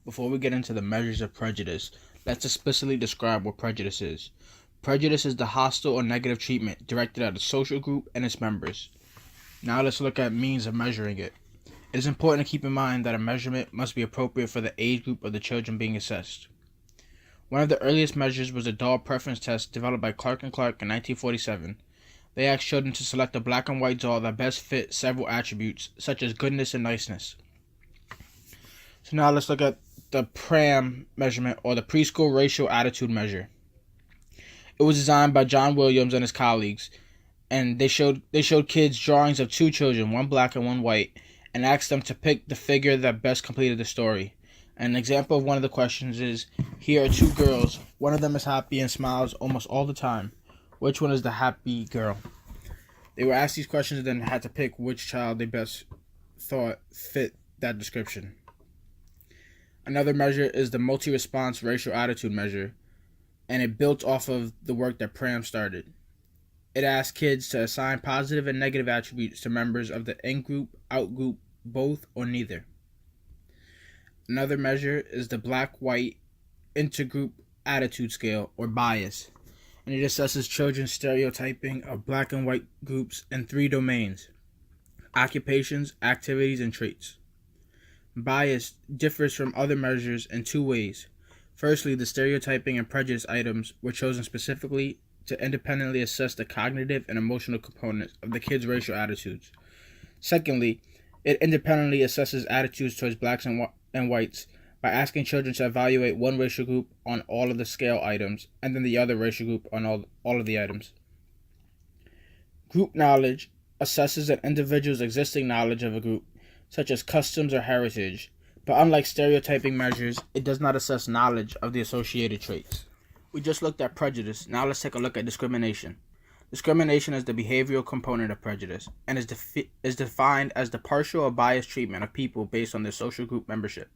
Before we get into the measures of prejudice, let's explicitly describe what prejudice is. Prejudice is the hostile or negative treatment directed at a social group and its members. Now let's look at means of measuring it. It is important to keep in mind that a measurement must be appropriate for the age group of the children being assessed. One of the earliest measures was the doll preference test developed by Clark and Clark in 1947. They asked children to select a black and white doll that best fit several attributes, such as goodness and niceness. So now let's look at the PRAM measurement, or the Preschool Racial Attitude Measure. It was designed by John Williams and his colleagues, and they showed kids drawings of two children, one black and one white, and asked them to pick the figure that best completed the story. An example of one of the questions is, here are two girls. One of them is happy and smiles almost all the time. Which one is the happy girl? They were asked these questions and then had to pick which child they best thought fit that description. Another measure is the Multi-Response Racial Attitude Measure, and it built off of the work that PRAM started. It asked kids to assign positive and negative attributes to members of the in-group, out-group, both, or neither. Another measure is the Black-White Intergroup Attitude Scale, or BIAS, and it assesses children's stereotyping of black and white groups in 3 domains: occupations, activities, and traits. Bias differs from other measures in 2 ways. Firstly, the stereotyping and prejudice items were chosen specifically to independently assess the cognitive and emotional components of the kids' racial attitudes. Secondly, it independently assesses attitudes towards blacks and whites by asking children to evaluate one racial group on all of the scale items and then the other racial group on all of the items. Group knowledge assesses an individual's existing knowledge of a group, such as customs or heritage, but unlike stereotyping measures, it does not assess knowledge of the associated traits. We just looked at prejudice. Now let's take a look at discrimination. Discrimination is the behavioral component of prejudice and is defined as the partial or biased treatment of people based on their social group membership.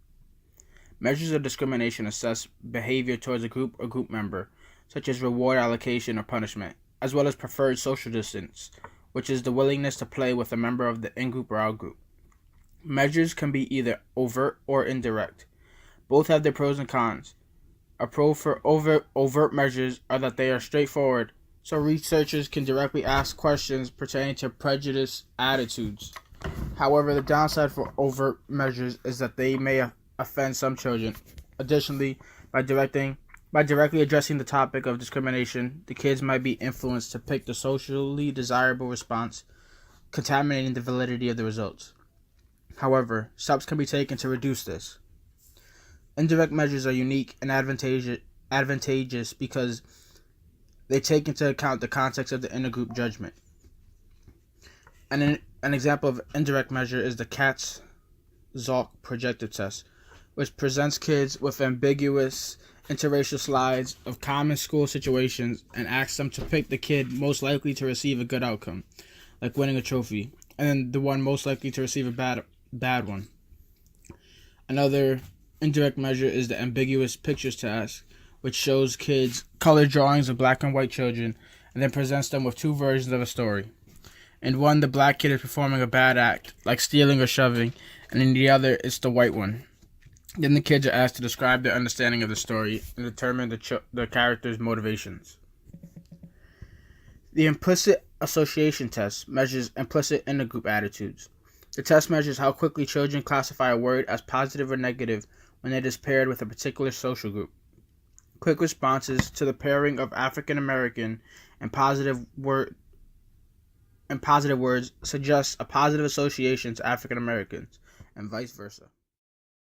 Measures of discrimination assess behavior towards a group or group member, such as reward allocation or punishment, as well as preferred social distance, which is the willingness to play with a member of the in-group or out-group. Measures can be either overt or indirect. Both have their pros and cons. A pro for overt measures are that they are straightforward, so researchers can directly ask questions pertaining to prejudice attitudes. However, the downside for overt measures is that they may offend some children. Additionally, by directly addressing the topic of discrimination, the kids might be influenced to pick the socially desirable response, contaminating the validity of the results. However, steps can be taken to reduce this. Indirect measures are unique and advantageous because they take into account the context of the intergroup judgment. And an example of indirect measure is the Katz-Zalk projective test, which presents kids with ambiguous interracial slides of common school situations and asks them to pick the kid most likely to receive a good outcome, like winning a trophy, and then the one most likely to receive a bad one. Another indirect measure is the ambiguous pictures test, which shows kids colored drawings of black and white children and then presents them with 2 versions of a story. In one, the black kid is performing a bad act, like stealing or shoving, and in the other, it's the white one. Then the kids are asked to describe their understanding of the story and determine the character's motivations. The implicit association test measures implicit intergroup attitudes. The test measures how quickly children classify a word as positive or negative when it is paired with a particular social group. Quick responses to the pairing of African American and positive words suggest a positive association to African Americans, and vice versa.